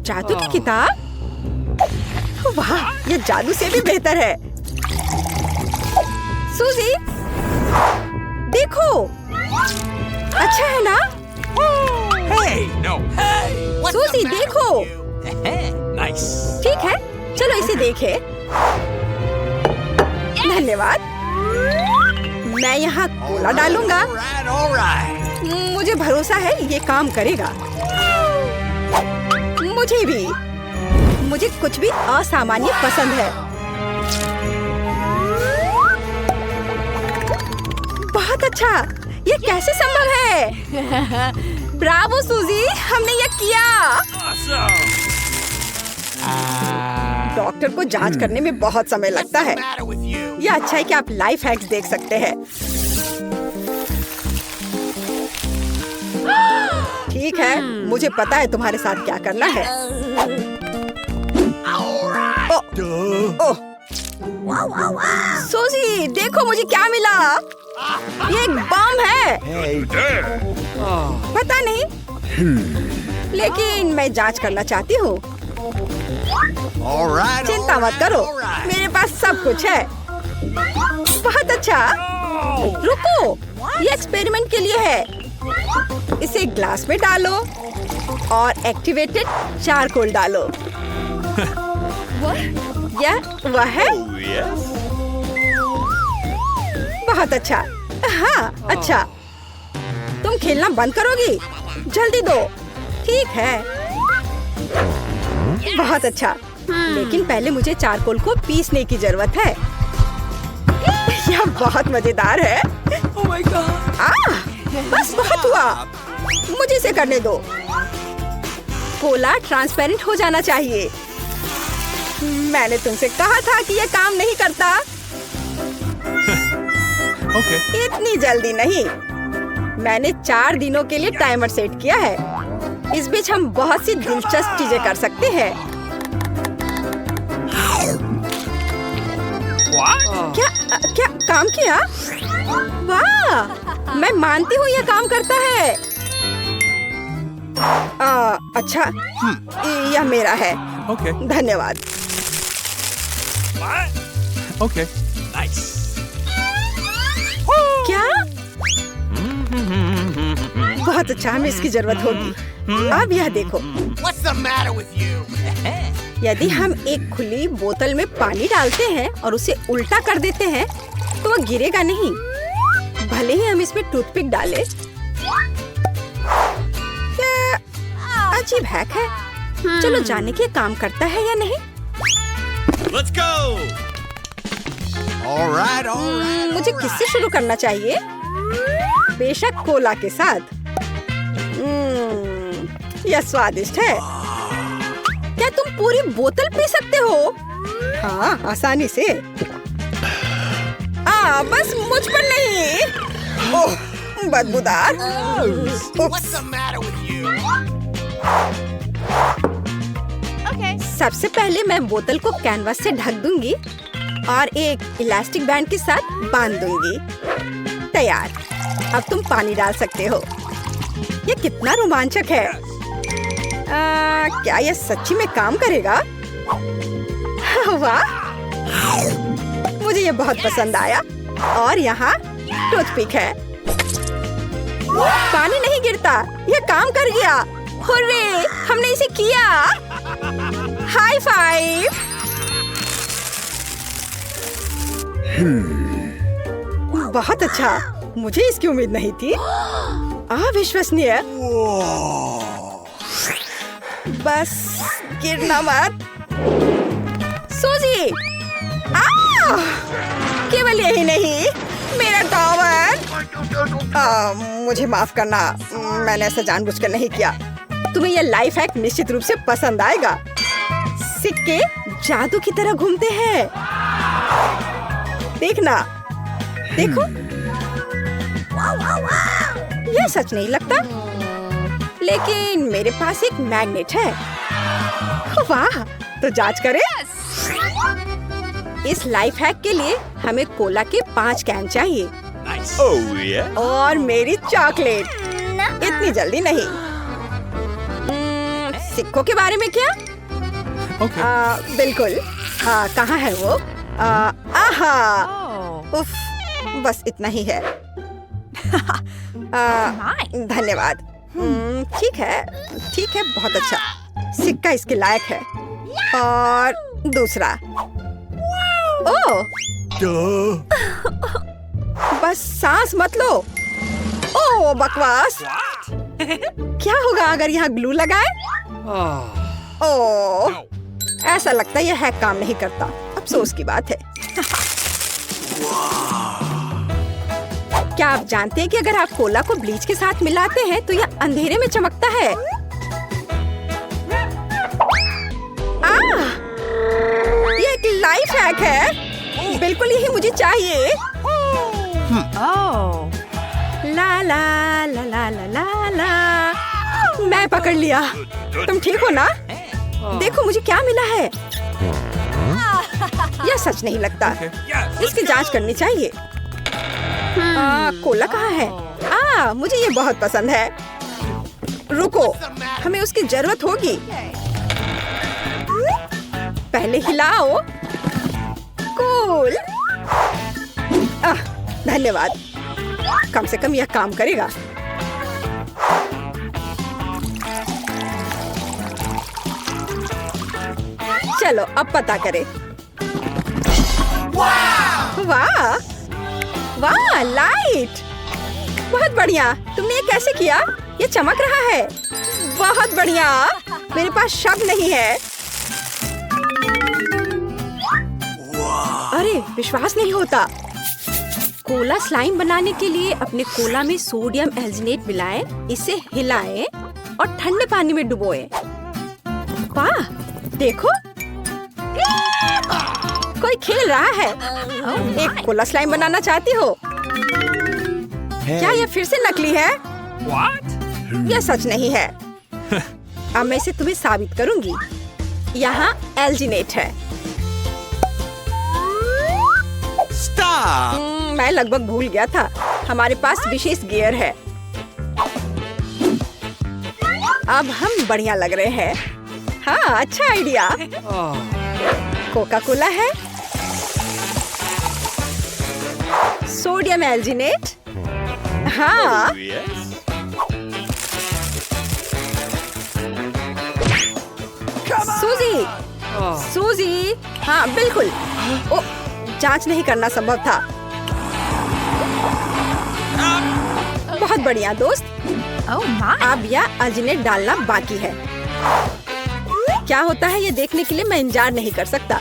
जादू की किताब? वाह, ये जादू से भी बेहतर है। सूजी, देखो, अच्छा है ना? सूजी, देखो। ठीक है, चलो इसे देखें। धन्यवाद। मैं यहाँ कोला डालूंगा। मुझे भरोसा है ये काम करेगा। मुझे भी। मुझे कुछ भी असामान्य पसंद है। बहुत अच्छा। ये कैसे संभव है? ब्रावो सूजी, हमने ये किया। डॉक्टर को जांच करने में बहुत समय लगता है। यह अच्छा है कि आप लाइफ हैक्स देख सकते हैं। ठीक है, मुझे पता है तुम्हारे साथ क्या करना है। ओह, सूजी, देखो मुझे क्या मिला। ये एक बम है। पता नहीं, लेकिन मैं जांच करना चाहती हूँ। चिंता मत करो, मेरे पास सब कुछ है। बहुत अच्छा। रुको, ये एक्सपेरिमेंट के लिए है। इसे ग्लास में डालो और एक्टिवेटेड चारकोल डालो। वह है? बहुत अच्छा। हाँ, अच्छा। तुम खेलना बंद करोगी? जल्दी दो। ठीक है। बहुत अच्छा। लेकिन पहले मुझे चारकोल को पीसने की जरूरत है। यह बहुत मजेदार है। बस बहुत हुआ। मुझे इसे करने दो। कोला ट्रांसपेरेंट हो जाना चाहिए। मैंने तुमसे कहा था कि यह काम नहीं करता। इतनी जल्दी नहीं। मैंने 4 दिनों के लिए टाइमर सेट किया है। इस बीच हम बहुत सी दिलचस्प चीजें कर सकते हैं। क्या काम किया? वाह, मैं मानती हूँ यह काम करता है। अच्छा, यह मेरा है। धन्यवाद। क्या? बहुत अच्छा, हमें इसकी जरूरत होगी। अब यह देखो। यदि हम एक खुली बोतल में पानी डालते हैं और उसे उल्टा कर देते हैं तो वह गिरेगा नहीं, भले ही हम इसमें टूथपिक डालें। क्या अजीब हैक है। चलो जाने के काम करता है या नहीं। Let's go! All right. मुझे किससे शुरू करना चाहिए? बेशक कोला के साथ। यह स्वादिष्ट है। क्या तुम पूरी बोतल पी सकते हो? हाँ, आसानी से। बस मुझ पर नहीं। ओह, बदबूदार। सबसे पहले मैं बोतल को कैनवास से ढक दूंगी और एक इलास्टिक बैंड के साथ बांध दूंगी। तैयार। अब तुम पानी डाल सकते हो। ये कितना रोमांचक है। क्या यह सच्ची में काम करेगा? वाह, मुझे ये बहुत पसंद आया। और यहाँ टूथपिक है। पानी नहीं गिरता, यह काम कर गया। हुर्रे, हमने इसे किया। High five. बहुत अच्छा, मुझे इसकी उम्मीद नहीं थी। अविश्वसनीय। बस गिरना मत। सूजी, केवल यही नहीं, मेरा टॉवर। मुझे माफ करना, मैंने ऐसा जानबूझकर नहीं किया। तुम्हें यह लाइफ हैक निश्चित रूप से पसंद आएगा। सिक्के जादू की तरह घूमते हैं। देखना, देखो। यह सच नहीं लगता, लेकिन मेरे पास एक मैग्नेट है। वाह, तो जांच करें। इस लाइफ हैक के लिए हमें कोला के 5 कैन चाहिए। और मेरी चॉकलेट। इतनी जल्दी नहीं। सिक्कों के बारे में क्या? Okay. बिल्कुल। कहाँ है वो? आहा, उफ, बस इतना ही है। धन्यवाद। ठीक है, बहुत अच्छा। सिक्का इसके लायक है। और दूसरा। ओह, बस सांस मत लो। ओह, बकवास। क्या होगा अगर यहाँ ग्लू लगाए? ओह, ऐसा लगता है यह हैक काम नहीं करता। अफसोस की बात है। क्या आप जानते हैं कि अगर आप कोला को ब्लीच के साथ मिलाते हैं तो यह अंधेरे में चमकता है? ये एक लाइफ हैक है। बिल्कुल यही मुझे चाहिए। ला ला ला ला ला ला ला। मैं पकड़ लिया। तुम ठीक हो ना? देखो मुझे क्या मिला है। यह सच नहीं लगता। इसकी जांच करनी चाहिए। कोला कहाँ है? मुझे ये बहुत पसंद है। रुको, हमें उसकी जरूरत होगी। पहले हिलाओ। कूल। धन्यवाद। कम से कम यह काम करेगा। चलो अब पता करें। वाह वाह, लाइट। बहुत बढ़िया। तुमने ये कैसे किया? ये चमक रहा है। बहुत बढ़िया। मेरे पास शब्द नहीं है। अरे विश्वास नहीं होता। कोला स्लाइम बनाने के लिए अपने कोला में सोडियम एल्जिनेट मिलाएं, इसे हिलाएं और ठंडे पानी में डुबोएं। वाह, देखो कोई खेल रहा है। एक कोला स्लाइम बनाना चाहती हो? क्या यह फिर से नकली है? यह सच नहीं है। अब मैं इसे तुम्हें साबित करूंगी। यहाँ एल्जिनेट है। मैं लगभग भूल गया था। हमारे पास विशेष गियर है। अब हम बढ़िया लग रहे हैं। हाँ, अच्छा आइडिया। कोका कोला है, सोडियम एल्जिनेट। हाँ, सूजी। सूजी। हाँ बिल्कुल। ओ, जांच नहीं करना संभव था। बहुत बढ़िया दोस्त। अब यह एल्जिनेट डालना बाकी है। क्या होता है ये देखने के लिए मैं इंतजार नहीं कर सकता।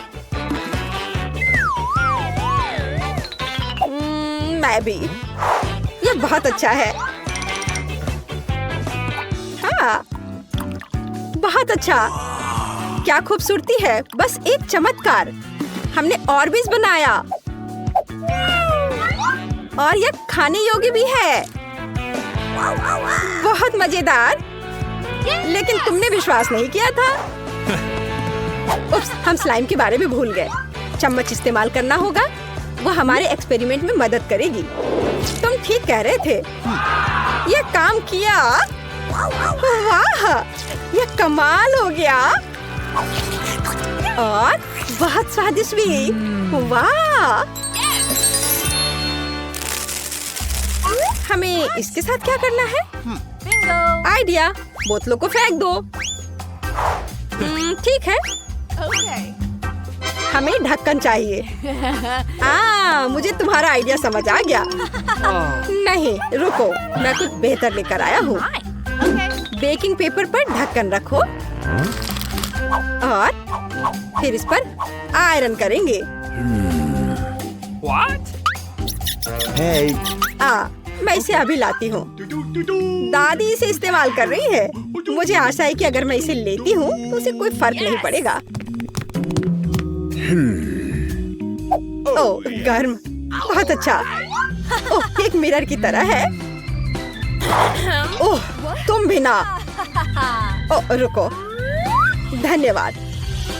मैं भी। ये बहुत अच्छा है। हाँ, बहुत अच्छा। क्या खूबसूरती है। बस एक चमत्कार। हमने ऑर्बिस बनाया और यह खाने योग्य भी है। बहुत मजेदार। लेकिन तुमने विश्वास नहीं किया था। उप्स, हम स्लाइम के बारे में भूल गए। चम्मच इस्तेमाल करना होगा। वो हमारे एक्सपेरिमेंट में मदद करेगी। तुम ठीक कह रहे थे। ये काम किया। वाह, ये कमाल हो गया। और बहुत स्वादिष्ट भी। वाह। हमें इसके साथ क्या करना है? आइडिया। बोतलों को फेंक दो। ठीक है। हमें ढक्कन चाहिए। मुझे तुम्हारा आइडिया समझ आ गया। नहीं, रुको, मैं कुछ बेहतर लेकर आया हूँ। बेकिंग पेपर पर ढक्कन रखो और फिर इस पर आयरन करेंगे। Hey. मैं इसे अभी लाती हूँ। दादी इसे इस्तेमाल कर रही है। मुझे आशा है कि अगर मैं इसे लेती हूँ तो उसे कोई फर्क नहीं पड़ेगा। ओह, गर्म। बहुत अच्छा। ओह, एक मिरर की तरह है। ओह, तुम भी ना। ओह, रुको। धन्यवाद।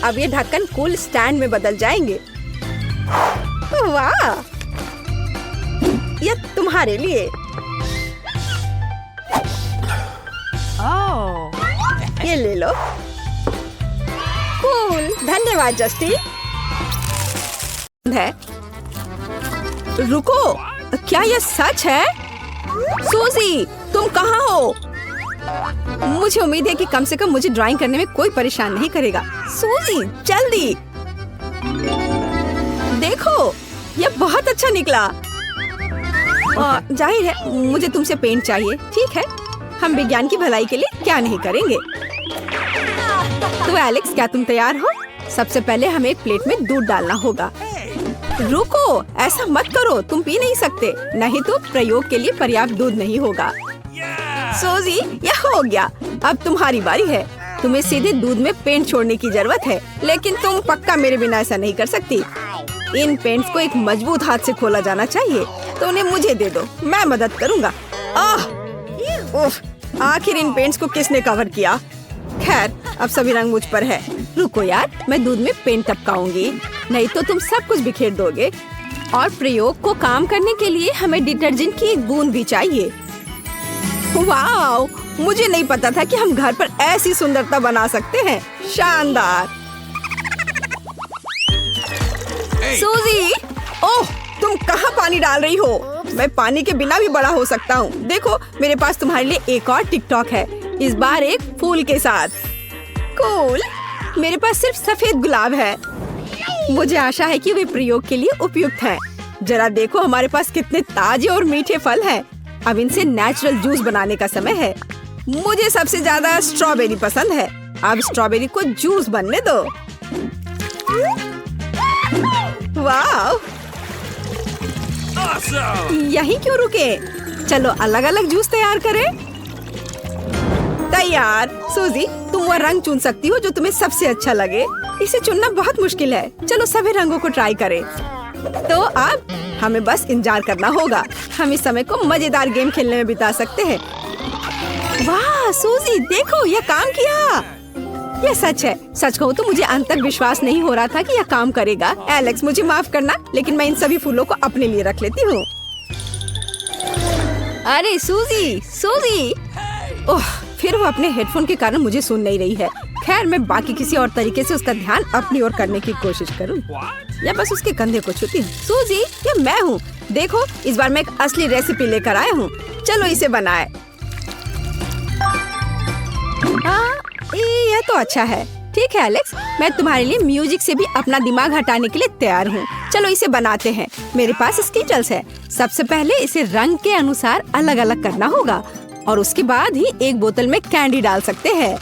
अब ये ढक्कन कूल स्टैंड में बदल जाएंगे। वाह, यह तुम्हारे लिए। ये ले लो। कूल, धन्यवाद जस्टी। है रुको, क्या ये सच है? सूजी, तुम कहाँ हो? मुझे उम्मीद है कि कम से कम मुझे ड्राइंग करने में कोई परेशान नहीं करेगा। सूजी, जल्दी देखो, ये बहुत अच्छा निकला। जाहिर है मुझे तुमसे पेंट चाहिए। ठीक है, हम विज्ञान की भलाई के लिए क्या नहीं करेंगे। तो एलेक्स, क्या तुम तैयार हो? सबसे पहले हमें एक प्लेट में दूध डालना होगा। रुको, ऐसा मत करो, तुम पी नहीं सकते, नहीं तो प्रयोग के लिए पर्याप्त दूध नहीं होगा। सूजी, यह हो गया, अब तुम्हारी बारी है। तुम्हें सीधे दूध में पेंट छोड़ने की जरूरत है, लेकिन तुम पक्का मेरे बिना ऐसा नहीं कर सकती। इन पेंट्स को एक मजबूत हाथ से खोला जाना चाहिए, तो उन्हें मुझे दे दो, मैं मदद करूँगा। आखिर इन पेंट्स को किसने कवर किया? खैर, अब सभी रंग मुझ पर है। रुको यार, मैं दूध में पेंट टपकाऊंगी, नहीं तो तुम सब कुछ बिखेर दोगे। और प्रयोग को काम करने के लिए हमें डिटर्जेंट की एक बूंद भी चाहिए। वाओ, मुझे नहीं पता था कि हम घर पर ऐसी सुंदरता बना सकते हैं। शानदार। सूजी, ओह, तुम कहाँ पानी डाल रही हो? मैं पानी के बिना भी बड़ा हो सकता हूँ। देखो, मेरे पास तुम्हारे लिए एक और टिकटॉक है, इस बार एक फूल के साथ। कूल, मेरे पास सिर्फ सफेद गुलाब है। मुझे आशा है कि वे प्रयोग के लिए उपयुक्त हैं। जरा देखो, हमारे पास कितने ताजे और मीठे फल हैं। अब इनसे नेचुरल जूस बनाने का समय है। मुझे सबसे ज्यादा स्ट्रॉबेरी पसंद है। अब स्ट्रॉबेरी को जूस बनने दो। वाह, यहीं क्यों रुके? चलो अलग अलग जूस तैयार करें। तैयार। सूजी, तुम वह रंग चुन सकती हो जो तुम्हें सबसे अच्छा लगे। इसे चुनना बहुत मुश्किल है। चलो सभी रंगों को ट्राई करें। तो अब हमें बस इंतजार करना होगा। हम इस समय को मजेदार गेम खेलने में बिता सकते हैं। वाह सूजी, देखो, यह काम किया। यह सच है। सच कहूँ तो मुझे अंत तक विश्वास नहीं हो रहा था कि यह काम करेगा। एलेक्स, मुझे माफ करना, लेकिन मैं इन सभी फूलों को अपने लिए रख लेती हूँ। अरे सूजी, सूजी, ओह, फिर वो अपने हेडफोन के कारण मुझे सुन नहीं रही है। खैर, मैं बाकी किसी और तरीके से उसका ध्यान अपनी ओर करने की कोशिश करूँ, या बस उसके कंधे को छूती हूँ। सूजी, ये मैं हूँ। देखो, इस बार मैं एक असली रेसिपी लेकर आया हूँ। चलो इसे बनाए। यह तो अच्छा है। ठीक है एलेक्स, मैं तुम्हारे लिए म्यूजिक से भी अपना दिमाग हटाने के लिए तैयार हूँ। चलो इसे बनाते हैं। मेरे पास स्कीटल्स है। सबसे पहले इसे रंग के अनुसार अलग अलग करना होगा और उसके बाद ही एक बोतल में कैंडी डाल सकते हैं।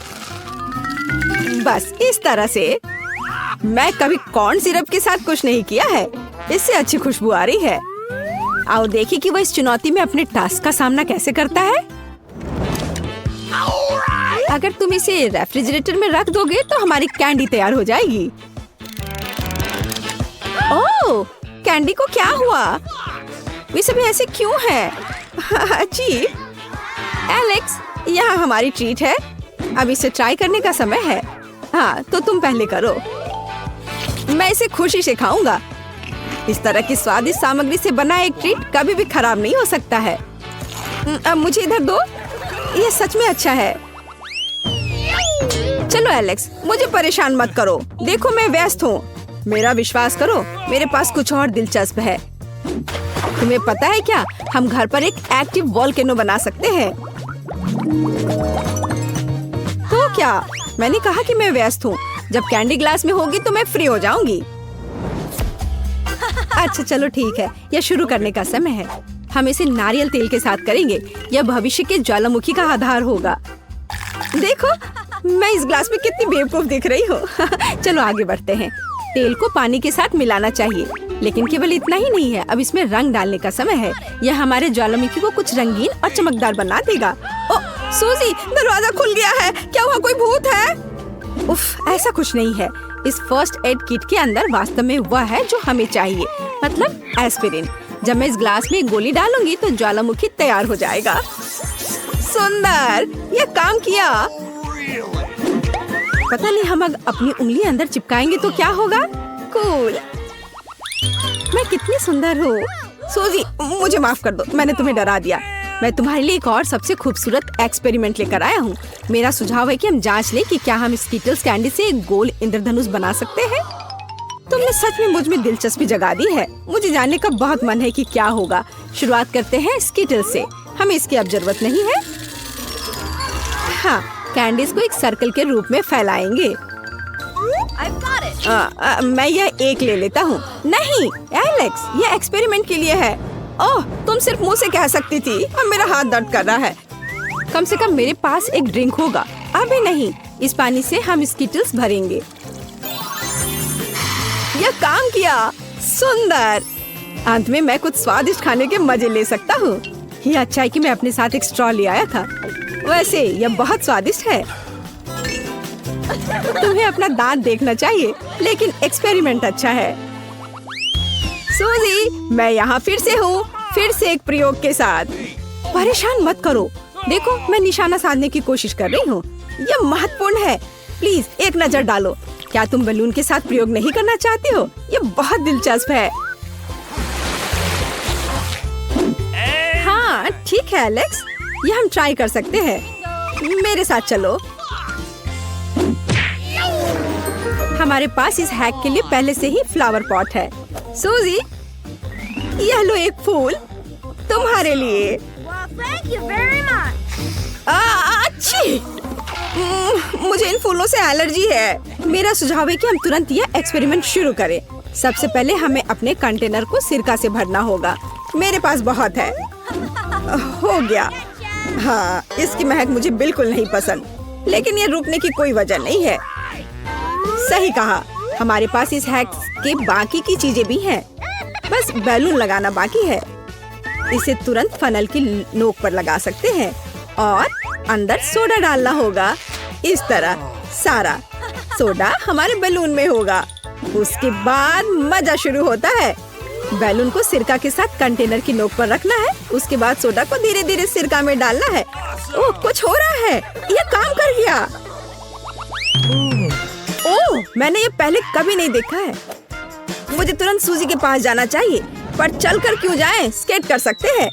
बस इस तरह से। मैं कभी कॉर्न सिरप के साथ कुछ नहीं किया है। इससे अच्छी खुशबू आ रही है। आओ देखिए कि वह इस चुनौती में अपने टास्क का सामना कैसे करता है। अगर तुम इसे रेफ्रिजरेटर में रख दोगे तो हमारी कैंडी तैयार हो जाएगी। ओह, कैंडी को क्या हुआ? वे सभी ऐसे क्यों हैं? अजीब। एलेक्स, यहाँ हमारी ट्रीट है। अब इसे ट्राई करने का समय है। हाँ, तो तुम पहले करो। मैं इसे खुशी से खाऊंगा। इस तरह की स्वादिष्ट सामग्री से बना एक ट्रीट कभी भी खराब नहीं हो सकता है। अब मुझे इधर दो। यह सच में अच्छा है। चलो एलेक्स, मुझे परेशान मत करो। देखो, मैं व्यस्त हूँ। मेरा विश्वास करो, मेरे पास कुछ और दिलचस्प है। तुम्हें पता है क्या, हम घर पर एक एक्टिव वोल्केनो बना सकते हैं। तो क्या? मैंने कहा कि मैं व्यस्त हूँ। जब कैंडी ग्लास में होगी तो मैं फ्री हो जाऊंगी। अच्छा चलो ठीक है, यह शुरू करने का समय है। हम इसे नारियल तेल के साथ करेंगे। यह भविष्य के ज्वालामुखी का आधार होगा। देखो, मैं इस ग्लास में कितनी बेवकूफ दिख रही हूँ। चलो आगे बढ़ते हैं। तेल को पानी के साथ मिलाना चाहिए, लेकिन केवल इतना ही नहीं है। अब इसमें रंग डालने का समय है। यह हमारे ज्वालामुखी को कुछ रंगीन और चमकदार बना देगा। ओ सूजी, दरवाजा खुल गया है। क्या वहाँ कोई भूत है? उफ, ऐसा कुछ नहीं है। इस फर्स्ट एड किट के अंदर वास्तव में वह है जो हमें चाहिए, मतलब एस्पिरिन। जब मैं इस ग्लास में एक गोली डालूंगी तो ज्वालामुखी तैयार हो जाएगा। सुंदर, यह काम किया। पता नहीं, हम अपनी उंगली अंदर चिपकाएंगे तो क्या होगा। कूल। मैं कितनी सुंदर हूँ। सूजी, मुझे माफ कर दो, मैंने तुम्हें डरा दिया। मैं तुम्हारे लिए एक और सबसे खूबसूरत एक्सपेरिमेंट लेकर आया हूँ। मेरा सुझाव है कि हम जांच लें कि क्या हम स्कीटल्स कैंडी से एक गोल इंद्रधनुष बना सकते हैं। तुमने सच में मुझ में दिलचस्पी जगा दी है। मुझे जानने का बहुत मन है कि क्या होगा। शुरुआत करते हैं स्कीटल्स से। हमें इसकी अब जरूरत नहीं है। हाँ, कैंडीज को एक सर्कल के रूप में फैलाएंगे। मैं यह एक ले लेता हूँ। नहीं एलेक्स, यह एक्सपेरिमेंट के लिए है। ओह, तुम सिर्फ मुंह से कह सकती थी। अब मेरा हाथ दर्द कर रहा है। कम से कम मेरे पास एक ड्रिंक होगा। अभी नहीं, इस पानी से हम स्कीटल्स भरेंगे। यह काम किया। सुंदर। अंत में मैं कुछ स्वादिष्ट खाने के मजे ले सकता हूँ। ये अच्छा है कि मैं अपने साथ एक स्ट्रॉ ले आया था। वैसे यह बहुत स्वादिष्ट है। तुम्हें अपना दांत देखना चाहिए, लेकिन एक्सपेरिमेंट अच्छा है। सूजी, मैं यहाँ फिर से हूँ, फिर से एक प्रयोग के साथ। परेशान मत करो। देखो, मैं निशाना साधने की कोशिश कर रही हूँ। यह महत्वपूर्ण है। प्लीज एक नजर डालो। क्या तुम बलून के साथ प्रयोग नहीं करना चाहती हो? यह बहुत दिलचस्प है। हाँ ठीक है एलेक्स, यह हम ट्राई कर सकते हैं। मेरे साथ चलो। हमारे पास इस हैक के लिए पहले से ही फ्लावर पॉट है। सूजी, यह लो एक फूल तुम्हारे लिए। अच्छी। मुझे इन फूलों से एलर्जी है। मेरा सुझाव है कि हम तुरंत यह एक्सपेरिमेंट शुरू करें। सबसे पहले हमें अपने कंटेनर को सिरका से भरना होगा। मेरे पास बहुत है। हो गया। हाँ, इसकी महक मुझे बिल्कुल नहीं पसंद, लेकिन ये रुकने की कोई वजह नहीं है। सही कहा। हमारे पास इस हैक के बाकी की चीजें भी हैं। बस बैलून लगाना बाकी है। इसे तुरंत फनल की नोक पर लगा सकते हैं और अंदर सोडा डालना होगा। इस तरह सारा सोडा हमारे बैलून में होगा। उसके बाद मजा शुरू होता है। बैलून को सिरका के साथ कंटेनर की नोक पर रखना है। उसके बाद सोडा को धीरे धीरे सिरका में डालना है। ओह, कुछ हो रहा है। यह काम कर गया। ओह, मैंने ये पहले कभी नहीं देखा है। मुझे तुरंत सूजी के पास जाना चाहिए, पर चलकर क्यों जाएं? स्केट कर सकते हैं।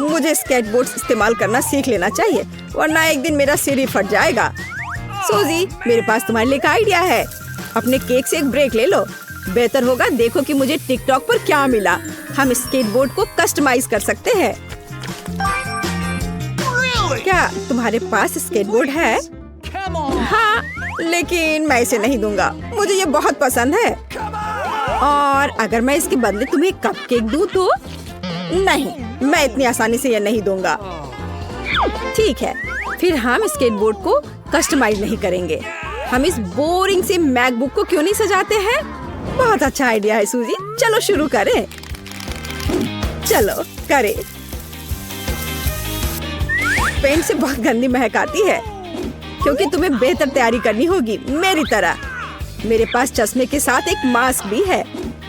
मुझे स्केटबोर्ड इस्तेमाल करना सीख लेना चाहिए, वरना एक दिन मेरा सिर ही फट जाएगा। सूजी, मेरे पास तुम्हारे लिए एक आइडिया है। अपने केक से एक ब्रेक ले लो। बेहतर होगा देखो कि मुझे टिकटॉक पर क्या मिला। हम स्केटबोर्ड को कस्टमाइज कर सकते हैं। क्या तुम्हारे पास स्केटबोर्ड है? हाँ, लेकिन मैं इसे नहीं दूंगा। मुझे ये बहुत पसंद है। और अगर मैं इसके बदले तुम्हें कपकेक दूं तो? नहीं, मैं इतनी आसानी से ये नहीं दूंगा। ठीक है, फिर हम स्केटबोर्ड को कस्टमाइज नहीं करेंगे। हम इस बोरिंग से मैकबुक को क्यों नहीं सजाते हैं? बहुत अच्छा आइडिया है सूजी। चलो शुरू करें। चलो करें। पेंट से बहुत गंदी महक आती है, क्योंकि तुम्हें बेहतर तैयारी करनी होगी मेरी तरह। मेरे पास चश्मे के साथ एक मास्क भी है।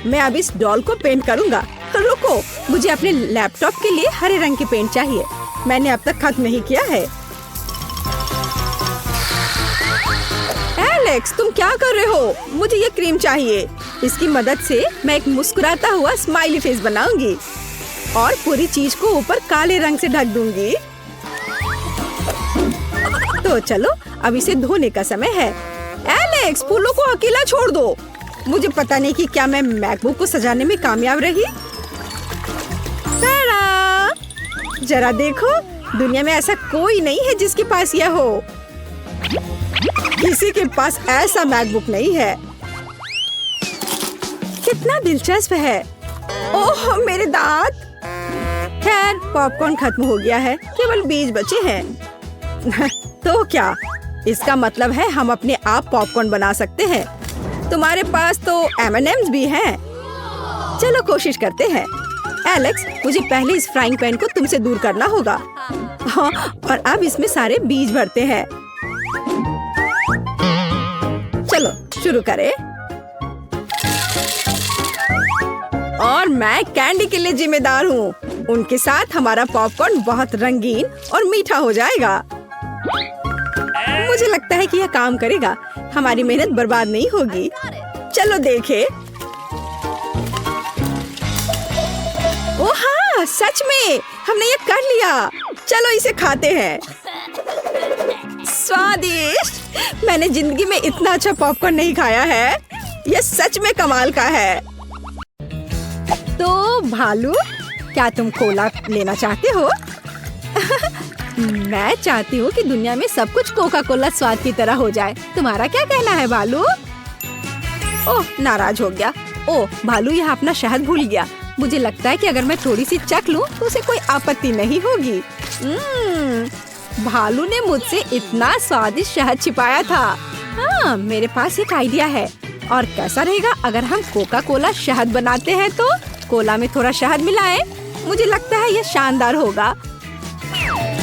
मैं अब इस डॉल को पेंट करूंगा। तो रुको, मुझे अपने लैपटॉप के लिए हरे रंग की पेंट चाहिए। मैंने अब तक खत्म नहीं किया है। एलेक्स, तुम क्या कर रहे हो? मुझे ये क्रीम चाहिए। इसकी मदद से मैं एक मुस्कुराता हुआ स्माइली फेस बनाऊंगी और पूरी चीज को ऊपर काले रंग से ढक दूंगी। तो चलो, अब इसे धोने का समय है। एलेक्स, फूलों को अकेला छोड़ दो। मुझे पता नहीं कि क्या मैं मैकबुक को सजाने में कामयाब रही। तारा! जरा देखो, दुनिया में ऐसा कोई नहीं है जिसके पास यह हो। किसी के पास ऐसा मैकबुक नहीं है। कितना दिलचस्प है। ओह, मेरे दांत। खैर, पॉपकॉर्न खत्म हो गया है, केवल बीज बचे हैं। तो क्या इसका मतलब है हम अपने आप पॉपकॉर्न बना सकते हैं? तुम्हारे पास तो M&Ms भी हैं। चलो कोशिश करते हैं। एलेक्स, मुझे पहले इस फ्राइंग पैन को तुमसे दूर करना होगा। हाँ, और अब इसमें सारे बीज भरते हैं। चलो शुरू करें। और मैं कैंडी के लिए जिम्मेदार हूँ। उनके साथ हमारा पॉपकॉर्न बहुत रंगीन और मीठा हो जाएगा। मुझे लगता है कि यह काम करेगा। हमारी मेहनत बर्बाद नहीं होगी। चलो देखें। ओह हाँ, हाँ सच में हमने ये कर लिया। चलो इसे खाते हैं। स्वादिष्ट। मैंने जिंदगी में इतना अच्छा पॉपकॉर्न नहीं खाया है। ये सच में कमाल का है। तो भालू, क्या तुम कोला लेना चाहते हो? मैं चाहती हूँ कि दुनिया में सब कुछ कोका कोला स्वाद की तरह हो जाए। तुम्हारा क्या कहना है भालू? ओह, नाराज हो गया। ओह, भालू यहाँ अपना शहद भूल गया। मुझे लगता है कि अगर मैं थोड़ी सी चख लूं तो उसे कोई आपत्ति नहीं होगी। भालू ने मुझसे इतना स्वादिष्ट शहद छिपाया था। हाँ, मेरे पास एक आइडिया है। और कैसा रहेगा अगर हम कोका कोला शहद बनाते हैं तो कोला में थोड़ा शहद मिलाएं? मुझे लगता है यह शानदार होगा।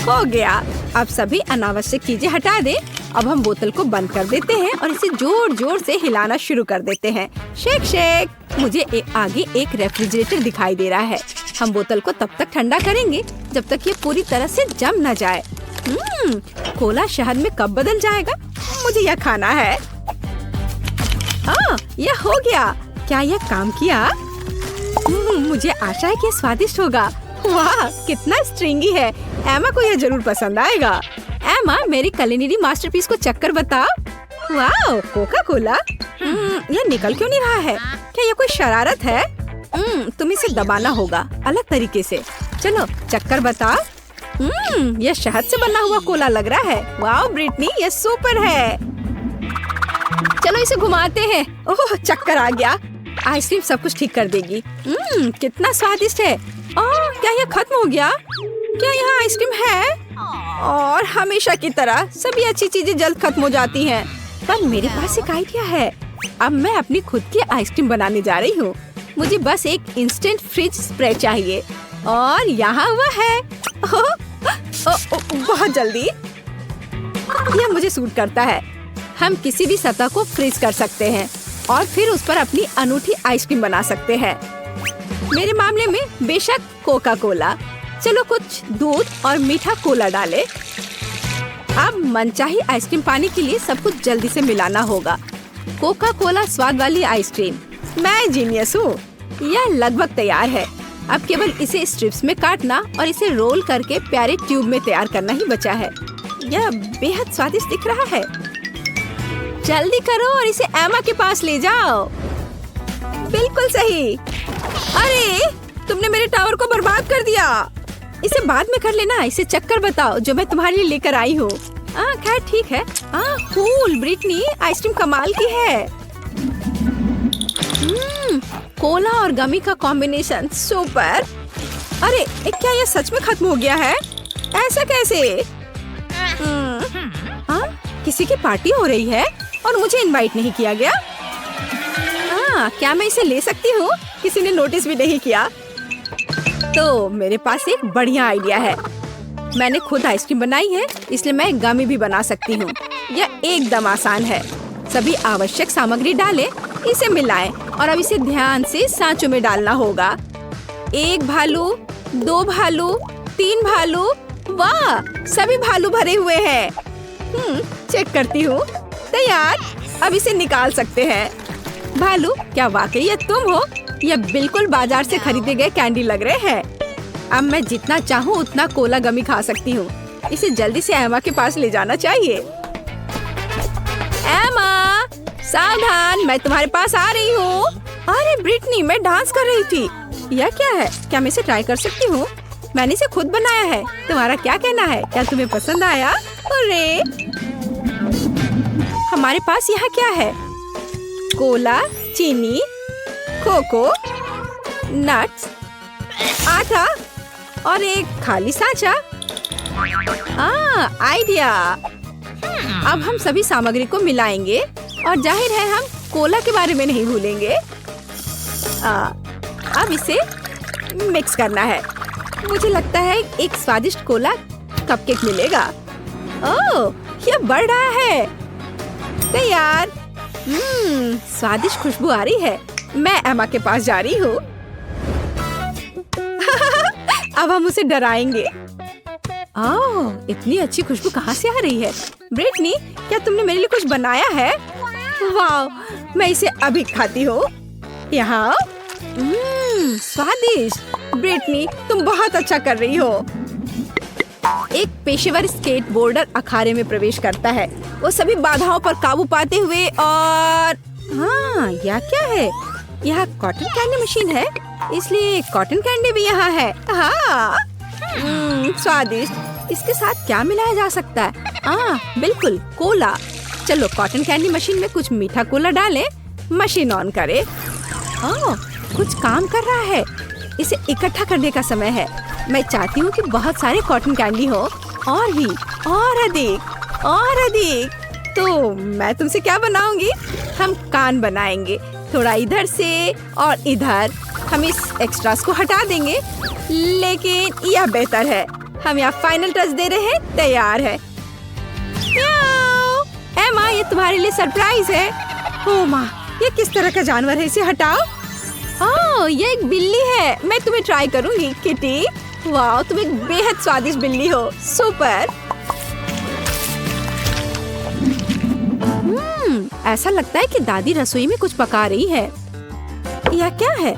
हो गया। अब सभी अनावश्यक चीजें हटा दे। अब हम बोतल को बंद कर देते हैं और इसे जोर जोर से हिलाना शुरू कर देते हैं। Shake shake. मुझे आगे एक रेफ्रिजरेटर दिखाई दे रहा है। हम बोतल को तब तक ठंडा करेंगे जब तक ये पूरी तरह से जम न जाए। कोला शहद में कब बदल जाएगा? मुझे यह खाना है। हाँ, यह हो गया। क्या यह काम किया? मुझे आशा है कि स्वादिष्ट होगा। वाह, कितना स्ट्रिंगी है। एमा को यह जरूर पसंद आएगा। एमा, मेरी कुलिनरी मास्टरपीस को चक्कर बताओ। वाह, कोका कोला। यह निकल क्यों नहीं रहा है? क्या यह कोई शरारत है? तुम इसे दबाना होगा अलग तरीके से। चलो चक्कर बताओ। यह शहद से बना हुआ कोला लग रहा है। वाह ब्रिटनी, यह सुपर है। चलो इसे घुमाते हैं। ओह, चक्कर आ गया। आइसक्रीम सब कुछ ठीक कर देगी। कितना स्वादिष्ट है। ओह, क्या यह खत्म हो गया? क्या यहाँ आइसक्रीम है? और हमेशा की तरह सभी अच्छी चीजें जल्द खत्म हो जाती हैं। पर मेरे पास एक आइडिया है। अब मैं अपनी खुद की आइसक्रीम बनाने जा रही हूँ। मुझे बस एक इंस्टेंट फ्रिज स्प्रे चाहिए और यहाँ वह है। बहुत जल्दी। यह मुझे सूट करता है। हम किसी भी सतह को फ्रीज कर सकते हैं और फिर उस पर अपनी अनूठी आइसक्रीम बना सकते हैं। मेरे मामले में बेशक कोका कोला। चलो कुछ दूध और मीठा कोला डालें। अब मनचाही आइसक्रीम पाने के लिए सब कुछ जल्दी से मिलाना होगा। कोका कोला स्वाद वाली आइसक्रीम। मैं जीनियस हूँ। यह लगभग तैयार है। अब केवल इसे स्ट्रिप्स में काटना और इसे रोल करके प्यारे ट्यूब में तैयार करना ही बचा है। यह बेहद स्वादिष्ट दिख रहा है। जल्दी करो और इसे एमा के पास ले जाओ। बिल्कुल सही। अरे, तुमने मेरे टावर को बर्बाद कर दिया। इसे बाद में कर लेना। इसे चक्कर बताओ जो मैं तुम्हारे लिए लेकर आई हूँ। खैर ठीक है। कूल ब्रिटनी, आइसक्रीम कमाल की है। कोला और गमी का कॉम्बिनेशन सुपर। अरे, क्या यह सच में खत्म हो गया है? ऐसा कैसे? किसी की पार्टी हो रही है और मुझे इनवाइट नहीं किया गया। क्या मैं इसे ले सकती हूँ? किसी ने नोटिस भी नहीं किया। तो मेरे पास एक बढ़िया आइडिया है। मैंने खुद आइसक्रीम बनाई है, इसलिए मैं गमी भी बना सकती हूँ। यह एकदम आसान है। सभी आवश्यक सामग्री डालें, इसे मिलाएं और अब इसे ध्यान से सांचों में डालना होगा। 1 भालू, 2 भालू, 3 भालू। वाह, सभी भालू भरे हुए हैं। चेक करती हूँ। तैयार। अब इसे निकाल सकते हैं। भालू, क्या वाकई ये तुम हो? यह बिल्कुल बाजार से खरीदे गए कैंडी लग रहे हैं। अब मैं जितना चाहूँ उतना कोला गमी खा सकती हूँ। इसे जल्दी से एमा के पास ले जाना चाहिए। एमा, सावधान, मैं तुम्हारे पास आ रही हूँ। अरे ब्रिटनी, मैं डांस कर रही थी। यह क्या है? क्या मैं इसे ट्राई कर सकती हूँ? मैंने इसे खुद बनाया है। तुम्हारा क्या कहना है? क्या तुम्हें पसंद आया? अरे, हमारे पास यहाँ क्या है? कोला, चीनी, कोको, नट्स, आटा और एक खाली सांचा। आइडिया। अब हम सभी सामग्री को मिलाएंगे और जाहिर है हम कोला के बारे में नहीं भूलेंगे। अब इसे मिक्स करना है। मुझे लगता है एक स्वादिष्ट कोला कपकेक मिलेगा। ओह, यह बढ़ रहा है। तैयार। स्वादिष्ट खुशबू आ रही है। मैं एमा के पास जा रही हूँ। अब हम उसे डराएंगे। इतनी अच्छी खुशबू कहाँ से आ रही है? ब्रिटनी, क्या तुमने मेरे लिए कुछ बनाया है? वाह, मैं इसे अभी खाती हूँ। यहाँ स्वादिष्ट। ब्रिटनी, तुम बहुत अच्छा कर रही हो। एक पेशेवर स्केटबोर्डर अखाड़े में प्रवेश करता है, वो सभी बाधाओं पर काबू पाते हुए। और हाँ, यह क्या है? यह कॉटन कैंडी मशीन है, इसलिए कॉटन कैंडी भी यहाँ है। हाँ, स्वादिष्ट। इसके साथ क्या मिलाया जा सकता है? बिल्कुल, कोला। चलो कॉटन कैंडी मशीन में कुछ मीठा कोला डालें। मशीन ऑन करे। कुछ काम कर रहा है। इसे इकट्ठा करने का समय है। मैं चाहती हूँ कि बहुत सारे कॉटन कैंडी हो, और भी, और अधिक, और अधिक। तो मैं तुमसे क्या बनाऊंगी? हम कान बनाएंगे, थोड़ा इधर से और इधर। हम इस एक्स्ट्रास को हटा देंगे, लेकिन यह बेहतर है। हम यहाँ फाइनल टच दे रहे हैं। तैयार है। एमा, ये तुम्हारे लिए सरप्राइज है। ओह माँ, ये किस तरह का जानवर है? इसे हटाओ। ये एक बिल्ली है। मैं तुम्हें ट्राई करूंगी, किटी। वाह, तुम एक बेहद स्वादिष्ट बिल्ली हो। सुपर। ऐसा लगता है कि दादी रसोई में कुछ पका रही है। यह क्या है?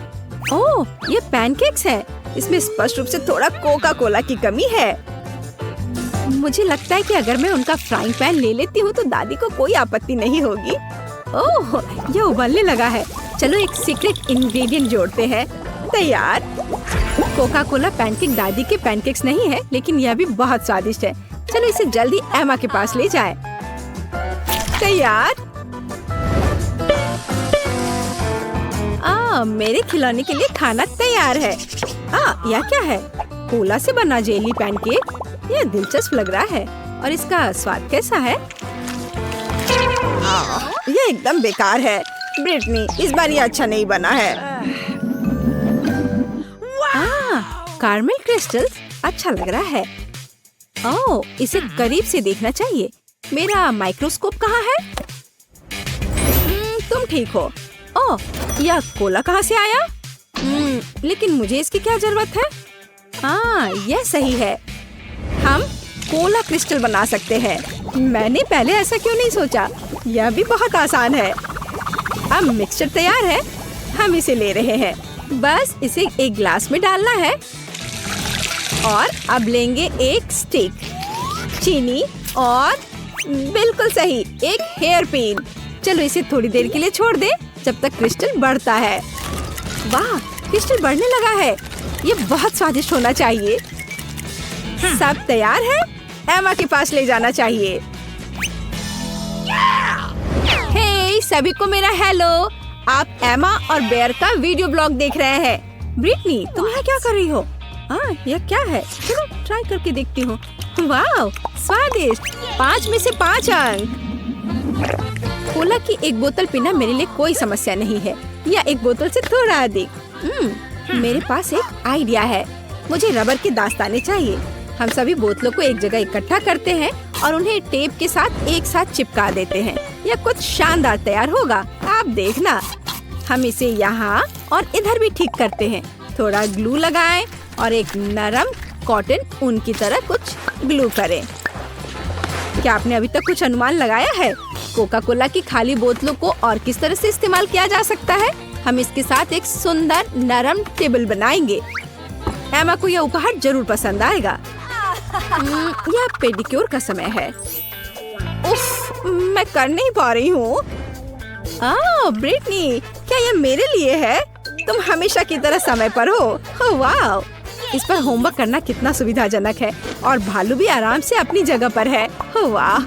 ओह, ये पैनकेक्स है। इसमें स्पष्ट रूप से थोड़ा कोका कोला की कमी है। मुझे लगता है कि अगर मैं उनका फ्राइंग पैन ले लेती हूँ तो दादी को कोई आपत्ति नहीं होगी। ओह, ये उबलने लगा है। चलो एक सीक्रेट इंग्रेडिएंट जोड़ते हैं। तैयार। कोका कोला पैनकेक दादी के पैनकेक्स नहीं है, लेकिन यह भी बहुत स्वादिष्ट है। चलो इसे जल्दी एमा के पास ले जाएं। तैयार। मेरे खिलौने के लिए खाना तैयार है। यह क्या है? कोला से बना जेली पैनकेक। यह दिलचस्प लग रहा है। और इसका स्वाद कैसा है? यह एकदम बेकार है। ब्रिटनी, इस बार ये अच्छा नहीं बना है। कार्मेल क्रिस्टल्स अच्छा लग रहा है। इसे करीब से देखना चाहिए। मेरा माइक्रोस्कोप कहाँ है? तुम ठीक हो। यह कोला कहाँ से आया? लेकिन मुझे इसकी क्या जरूरत है? यह सही है। हम कोला क्रिस्टल बना सकते हैं। मैंने पहले ऐसा क्यों नहीं सोचा? यह भी बहुत आसान है। अब मिक्सचर तैयार है। हम इसे ले रहे हैं। बस इसे एक ग्लास में डालना है। और अब लेंगे एक स्टिक, चीनी और बिल्कुल सही, एक हेयर पिन। चलो इसे थोड़ी देर के लिए छोड़ दे जब तक क्रिस्टल बढ़ता है। वाह, क्रिस्टल बढ़ने लगा है। ये बहुत स्वादिष्ट होना चाहिए। सब तैयार है। एमा के पास ले जाना चाहिए। हे सभी को मेरा हेलो। आप एमा और बेयर का वीडियो ब्लॉग देख रहे हैं। ब्रिटनी, तुम यहाँ क्या कर रही हो? यह क्या है? चलो ट्राई करके देखती हूँ। वाह, स्वादिष्ट। 5 में से 5 अंक। कोला की एक बोतल पीना मेरे लिए कोई समस्या नहीं है, या एक बोतल से थोड़ा अधिक। मेरे पास एक आइडिया है। मुझे रबर के दास्ताने चाहिए। हम सभी बोतलों को एक जगह इकट्ठा करते हैं और उन्हें टेप के साथ एक साथ चिपका देते हैं। यह कुछ शानदार तैयार होगा, आप देखना। हम इसे यहाँ और इधर भी ठीक करते हैं। थोड़ा ग्लू लगाएं और एक नरम कॉटन ऊन की तरह कुछ ग्लू करें। क्या आपने अभी तक कुछ अनुमान लगाया है? कोका कोला की खाली बोतलों को और किस तरह से इस्तेमाल किया जा सकता है? हम इसके साथ एक सुंदर नरम टेबल बनाएंगे। एमा को यह उपहार जरूर पसंद आएगा। यह पेडिक्योर का समय है। उफ, मैं कर नहीं पा रही हूँ। ब्रिटनी, क्या यह मेरे लिए है? तुम हमेशा की तरह समय पर हो। वाह, इस पर होमवर्क करना कितना सुविधाजनक है। और भालू भी आराम से अपनी जगह पर है। वाह।